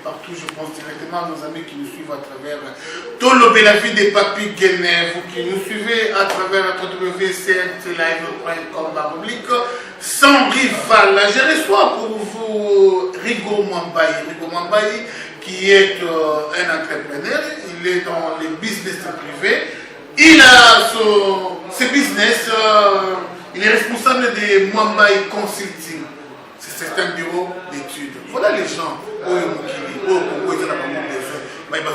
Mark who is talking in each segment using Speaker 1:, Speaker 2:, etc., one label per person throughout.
Speaker 1: partout, je pense directement à nos amis qui nous suivent à travers tout le Bélavie des Papy Guénè, vous qui nous suivez à travers www.cntlive.com, la rubrique sans rival. Je reçois pour vous Rigo Mwambayi, qui est un entrepreneur, il est dans les business privés, il a ce business, il est responsable de Mwambayi Consulting, c'est un bureau d'études. Voilà les gens, ils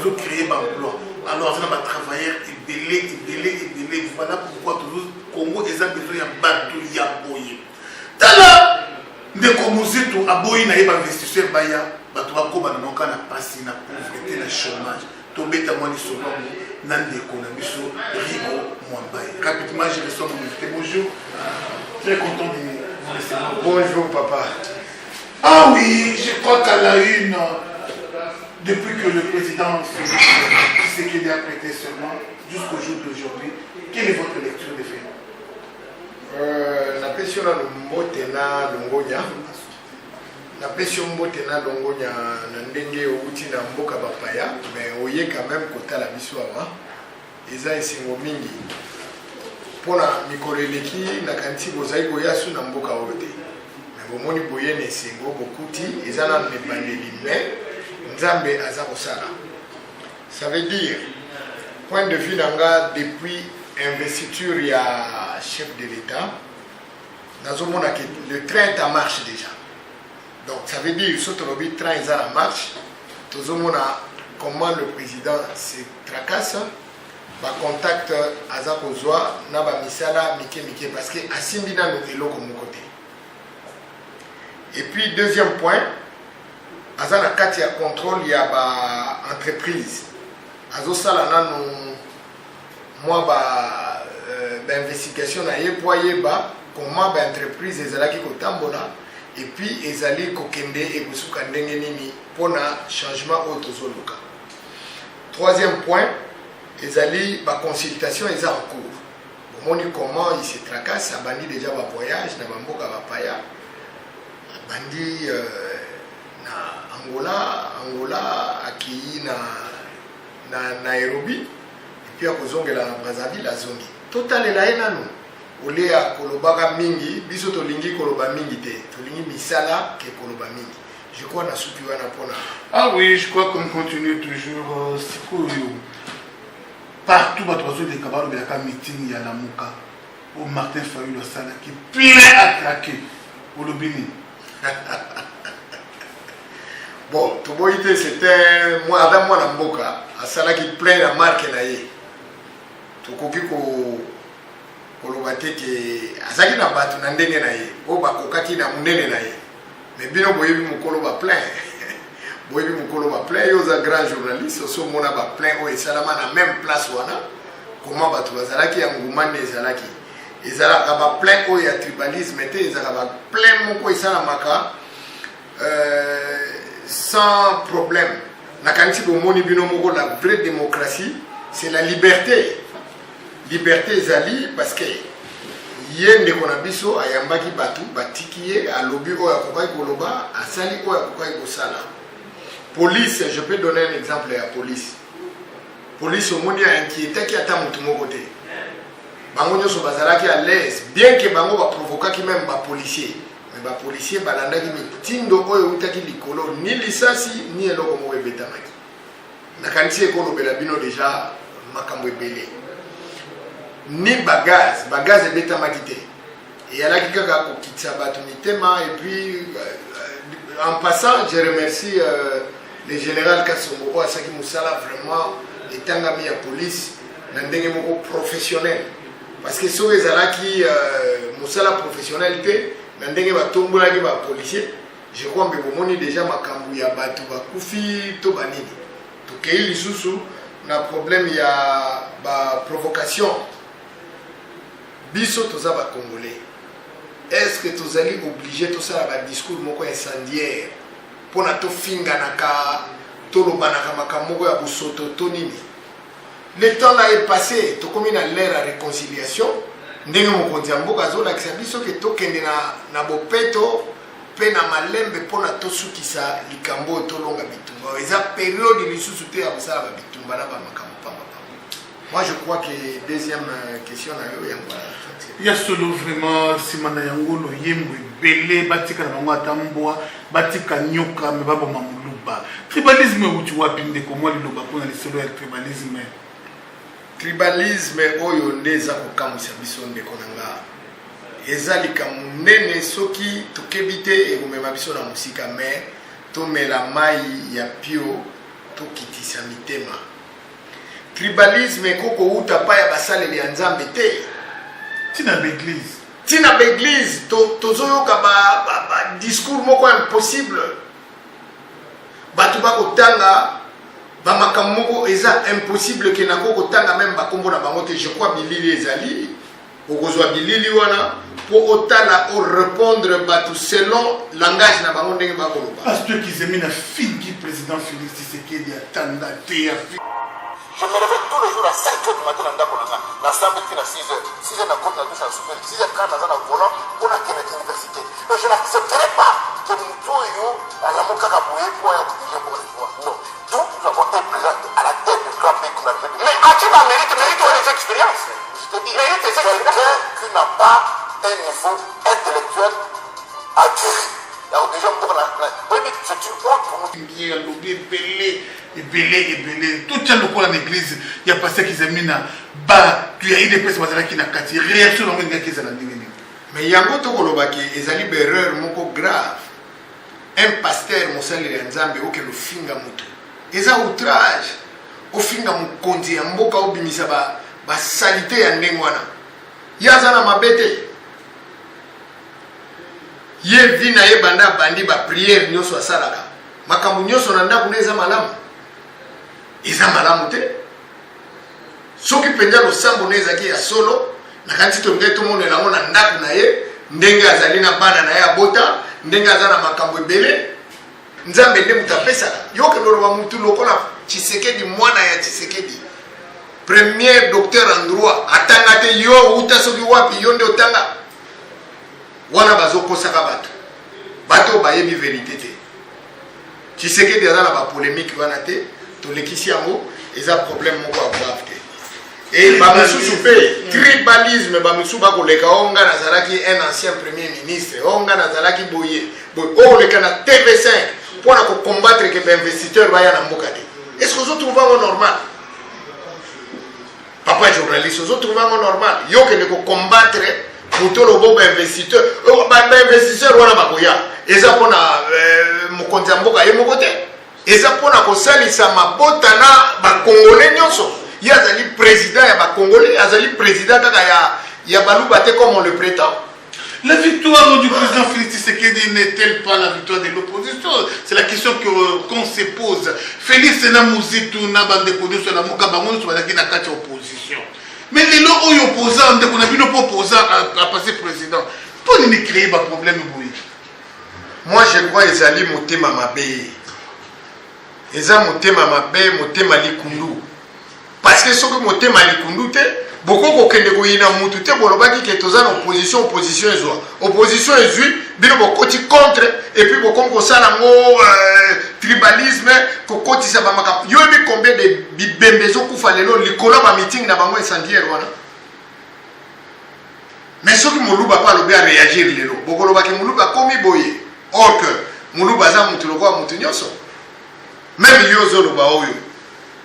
Speaker 1: ont créé un emploi. Alors, on va travailler et voilà pourquoi toujours Congo est besoin de bateau yaboye. Tala de Komuzitu aboyi na yeba investisseur baya bato bakoba na noka na pasi na pauvreté na chômage. Tobeta moi ni sono nande kona biso Rigo Mwambayi. Rapidement, je reçois mon invité. Bonjour. Très content de vous recevoir.
Speaker 2: Bonjour papa.
Speaker 1: Ah oui, je crois qu'à la une, depuis que le président Tshisekedi a prêté serment jusqu'au jour d'aujourd'hui, quelle est votre lecture des faits?
Speaker 2: La question là, le motena longonya. La question motena longonya n'endenge outi na mboka bapaya, mais oye quand même kota la biswawa. Eza esengo mingi. Pona mikoleleki na kanti bozai goyasu na mboka ote. Bomoni boyene esengo bokuti ezana mebandeli mais nzambe aza kosala. Ça veut dire, point de vue nanga depuis investiture ya chef de l'État, nazomona que le train est en marche déjà. Donc ça veut dire que le train est en marche, tozomona comment le président se tracasse, ba contact aza kozwa na ba misala mike parce que asimbina no eloko mon côté. Et puis, deuxième point, à la carte de contrôle, il y a une entreprise. À la investigation, comment l'entreprise est allée et puis ils allaient kokende et pour le changement autosoloka. Troisième point, ils allaient la consultation est en cours. On dit comment ils se tracassent, ça bandit déjà un voyage, na bamboka bapaya. Bandi na Angola aki na Nairobi et puis akozongela na Brazzaville azongi total elaina no ole ya kolobaka mingi biso tolingi koloba mingi te tolingi misala ke koloba mingi je crois na suki wana pona.
Speaker 1: Ah oui, je crois qu'on continue toujours sikoyo partout bato de kabalo belaka meeting ya Lamuka au Martin Fayulu sala qui plein attaqué au lobini.
Speaker 2: Bon, Toboïté c'était moi avec moi Namboka, à cela qui plein la marque naïe. Tokoki ko kolobate ke azaki na batu na ndenge naïe. O ba kokaki na munene naïe. Mais bino boyebi mukolo ba plein. Boyebi mukolo ba plein yo za grand journaliste so mona ba plein o esalama na même place wana. Comment batu bazalaki ya ngumane ezalaki. Ezalaka ba plein o ya tribalisme te ezalaka ba plein moko esalamaka sans problème. Na kanti bomoni bino moko la vraie démocratie, c'est la liberté. Liberté ezali parce que yende kona biso ayambaki batu batikiye alobi o yakokai koloba asali o yakokai kosala. Police, je peux donner un exemple à police. Police au monde a inquiété qui attend mutu moko te. Bango nyoso bazalaki à l'aise, bien que bango ba provoquaki même ba policier. Mais ba policier balandaki mitindo oyo utaki likolo ni lisasi ni eloko mo ebetamaki. Na kanti ekolo belabino déjà makambo ebele. Ni bagaz ebetamaki te. Et alaki kaka kokitsa batu mitema et puis en passant je remercie le général Kassongo Asaki Moussala vraiment etangami ya police na ndenge moko professionnel. Parce que so ezalaki Moussala professionnel te na ndenge batombolaki ba policier je crois que bomoni déjà makambu ya batu bakufi to banini to kei lisusu na problème ya ba provocation biso toza ba congolais. Est-ce que tu es obligé de faire un discours incendiaire pour ne pas finir le temps là est passé, tu as mis l'ère à réconciliation. Nous avons dit que tu as pe na malembe pona tosukisa likambo tolonga bitumba eza période lisusu te ya kosala ba bitumba na ba makambo pamba. Moi je crois que deuxième question na yo yango
Speaker 1: ya solo vraiment simana yango lo yembo belé batika na bango atambwa batika nyoka me babo mamuluba tribalisme uti wapi ndeko moi liloba pona lisolo ya tribalisme
Speaker 2: oyo ndeza kokamwisa biso ndeko nanga eza likambo nene soki tokebi te ekomema biso na mosika me tomela mai ya pio tokitisa mitema. Tribalisme koko uta pa ya basaleli ya nzambe te
Speaker 1: tina l'église
Speaker 2: tozoyoka ba discours moko impossible batu bakotanga bamakambo moko eza impossible ke nako kotanga même bakombo na bango te. Je crois bilili ezali okozwa bilili wana po otala o répondre batu selon langage na bango ndenge bakoloba.
Speaker 1: Pasteur Kizemi na fingi président Félix Tshisekedi atanda te afi.
Speaker 3: Je me réveille tous les jours à 5 h du matin dans Ndakonanga. La salle est à 6 h. 6 h dans la douche à souper. 6 h quand dans un volant, on a quitté l'université. Mais je n'accepterai pas que nous soyons à la Mokakaboué pour un étudiant pour les voix. Non. Nous avons été présents à la tête du grand pays qu'on a fait. Mais as-tu la mérite les expériences? Je te dis, mérite les expériences. Quelqu'un qui n'a pas un niveau intellectuel acquis. Alors déjà, on peut c'est une honte pour nous.
Speaker 1: Il y a l'objet belé. Tout le monde dans l'église, il y a passé qu'ils aiment na ba, tu as eu des personnes qui n'ont qu'à tirer réaction dans le monde qui est là.
Speaker 2: Mais yango to kolobaki ezali erreur moko grave. Un pasteur mosali ya nzambe okelo finga mutu. Eza outrage. O finga mukonzi ya mboka obimisa ba salité ya ndengwana. Yazana mabete. Ye vina ye banda bandi ba prière nyoso asalaka. Makambo nyoso na ndako neza malamu. Eza malamu te. Soki penja lo sambo neza ki ya solo na kanti to ngeto mono na ngona ndako na ye ndenge azali na bana na ye abota ndenge azana makambo ebele nzambe nde mutapesa yoke loro wa mutu lokola Tshisekedi mwana ya Tshisekedi premier docteur en droit atanga te yo uta soki wapi yo nde otanga wana bazokosaka bato bayebi vérité te. Tshisekedi azana ba polémique wana te tolekisi yango eza problème moko ya grave te. Et bamususu pe tribalisme bamususu bakoleka onga nazalaki un ancien premier ministre onga nazalaki boye oleka na TV5 pona ko combattre que l'investisseur baya na mboka te. Est-ce que vous trouvez ça normal? Papa journaliste, vous trouvez ça normal? Yo que ne ko combattre mutolo bo investisseur investisseur wana bakoya eza pona mokonzi mboka ye moko te eza pona ko salisa mabota na ba congolais nyonso. Il y a un président, il y a un Congolais, il y a un président, il y a un comme on le prétend.
Speaker 1: La victoire du président Félix Tshisekedi n'est-elle pas la victoire de l'opposition? C'est la question qu'on se pose. Félix Namuzitu n'a pas de position, la Mokabangon soit la carte opposition. Mais les lots opposants, on a vu nos opposants à passer président. Pour nous créer un problème.
Speaker 2: Moi je crois que c'est Motema Mabe. Ils ont Motema Mabe, Motema Likundu. Parce que ce que motema likundu te beaucoup kokende ko yina mutu te bolobaki ke tozana opposition ezui bino bokoti contre et puis bokongo ko sala ngo tribalisme kokoti sa bamaka yo bi combien de bibembezo kufa lelo likolo ba meeting na bango incendiaire wana. Mais ce que moluba pas lobi a réagir lelo bokolobaki moluba komi boye or que moluba za mutu lokwa mutu nyoso même yo zo loba oyo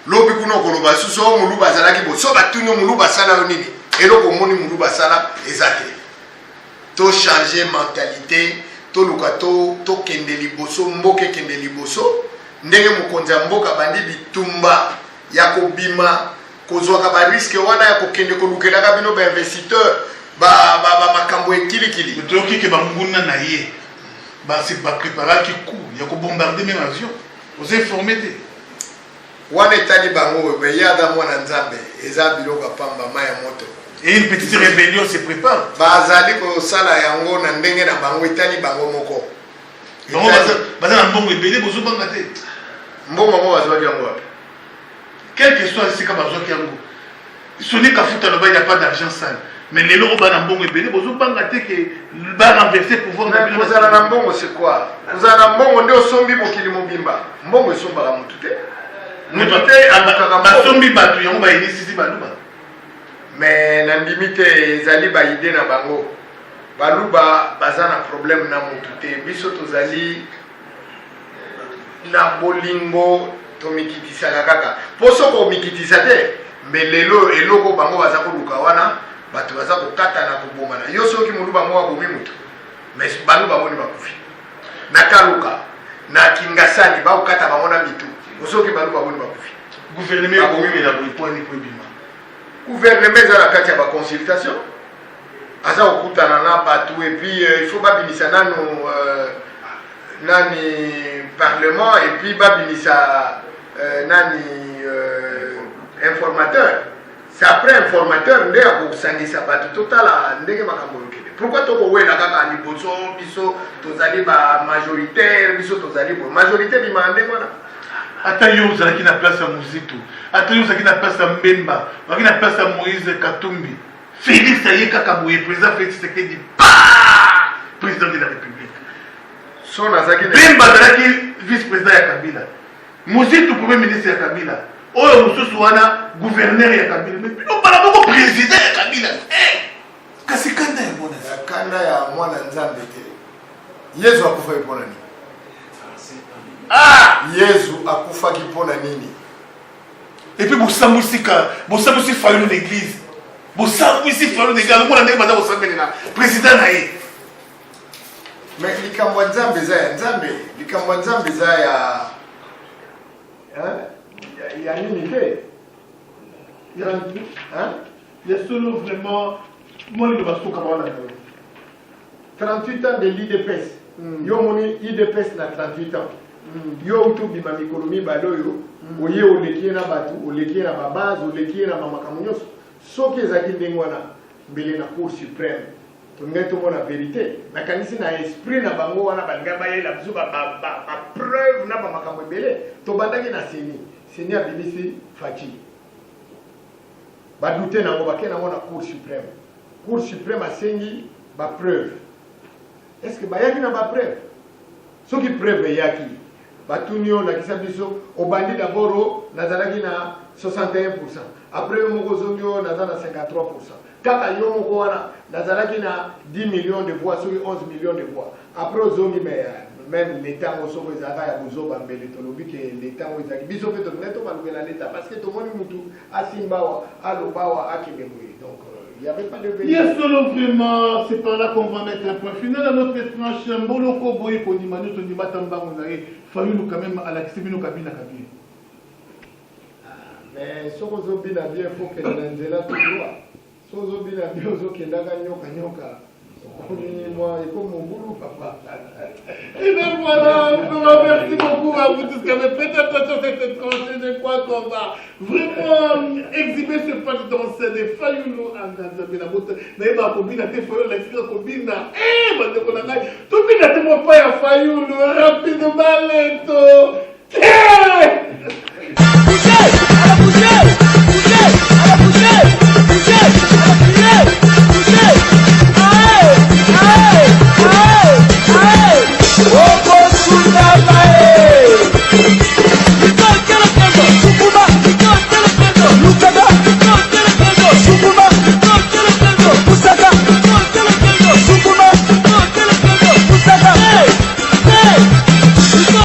Speaker 2: lobi kuno koloba suso muluba zalaki bo so batunyo muluba sala nini eloko moni muluba sala ezate to changer mentalité to lukato to kende liboso mboke kende liboso ndenge mukonza mboka bandi bitumba ya kobima kozwaka ba risque wana ya kokende kolukela ka bino ba investisseur ba makambo ekilikili
Speaker 1: toki ke banguna na ye ba se ba préparer ki coup ya ko bombarder même avion vous informer te wana
Speaker 2: etali bango be yada mwana nzambe eza biloko pamba maya moto
Speaker 1: et une petite rébellion se prépare
Speaker 2: bazali ko sala yango na ndenge na bango etali bango moko
Speaker 1: bango bazana mbongo ebele bozo banga te
Speaker 2: mbongo mo bazwaki yango wapi
Speaker 1: quel que soit ce que bazwaki yango soni kafuta loba il n'y a pas d'argent sale Mais les lots bana mbongo ebele bozo panga te que ba renverser pouvoir
Speaker 2: na bino. Kozala na mbongo c'est quoi? Kozala na mbongo nde osombi mokili mobimba. Mbongo esombaka mutu te. Mutu te
Speaker 1: basombi bato yango ba inisisi baluba.
Speaker 2: Mais na ndimi te ezali ba idée na bango. Baluba baza na problème na mutu te. Biso tozali na bolingo tomikitisaka kaka. Poso ko mikitisa te. Mais lelo eloko bango baza koluka wana bato baza kokata na kobomana. Yo soki moluba mo abomi mutu. Mais baluba boni bakufi. Na kaluka na kingasani ba kokata bango na mitu. Soki baluba boni bakufi.
Speaker 1: Gouvernement abomi na boiponi po bima.
Speaker 2: Gouvernement za la kati ya ba consultation. Asa okutana na bato et puis il faut babinisa nano nani parlement et puis babinisa nani informateur. C'est après informateur ndé akosangisa bato totala ndenge makambo yokende. Pourquoi toko wena kaka liboso biso tozali ba majoritaire biso tozali bo majorité bimande wana.
Speaker 1: Ata yo ozalaki na place ya Muzitu, ata yo ozalaki na place ya Mbemba, ozalaki na place ya Moïse Katumbi. Félix aye kaka boye président Félix Tshisekedi président de la République.
Speaker 2: So nazaki
Speaker 1: Mbemba azalaki vice-président ya Kabila. Muzitu premier ministre ya Kabila. Oyo mususu wana gouverneur ya Kabila. Mais bino bala boko président ya Kabila. Kasi kanda ya mwana.
Speaker 2: Kanda ya mwana nzambe te. Yesu akufa ipona nini? Yesu akufa kipona nini?
Speaker 1: Et puis bosambusi Fayulu l'église. Bosambusi Fayulu l'église. Mwana ndenge baza bosambeli na président na ye.
Speaker 2: Mais likambo nzambe za ya nzambe, likambo nzambe za ya ya nini te?
Speaker 1: Il y a seulement vraiment moi le basoka wana.
Speaker 2: 38 ans de l'IDPS. Yo moni IDPS na 38 ans. Yo utu bima mikolo mibale oyo oye olekie na batu olekie na babase olekie na makambo nyonso soki ezalaki ndenge wana mbele na cour suprême tongai tomona vérité nakanisi na esprit na bango wana balinga bayela biso bapreuve na bamakambo ebele tobandaki na seni abimisi faci badute nango bake nango na cour suprême asengi bapreuve est ce que bayaki na bapreuve soki preuve eyaki batunio na kisa biso obandi d'abord nazalaki na 61%. Après yo moko zongyo nazala na 53%. Kaka yo moko wana nazalaki na 10 millions de voix sur 11 millions de voix. Après ozongi mais même l'état osoko ezaka ya bozoba mbele tolobi ke l'état ezaki biso pe to neto balukela l'état parce que to moni mutu asimbawa alobawa akebemwe. Donc il n'y avait pas de vérité.
Speaker 1: Il y a seulement vraiment, c'est par là qu'on va mettre un point final à notre étrange Mboloko Boye Ponimano Tonimatamba Monae, Fayulu quand même à la Kisibino Kabila Kabila.
Speaker 2: Mais si on a bien, il faut que nous ayons tout droit. Si on a bien, il faut que nous ayons moi, et comme mon boulot, papa.
Speaker 1: Et bien voilà, merci beaucoup à vous tous qui avez prêté attention à cette tranchée. Je crois qu'on va vraiment exhiber ce pas de danser de Fayulu en Tanzanie. N'ayez pas combiner tes Fayulu, l'explique combine. Eh, mais de quoi on a tout bien, tu m'as pas Fayulu rapidement lento.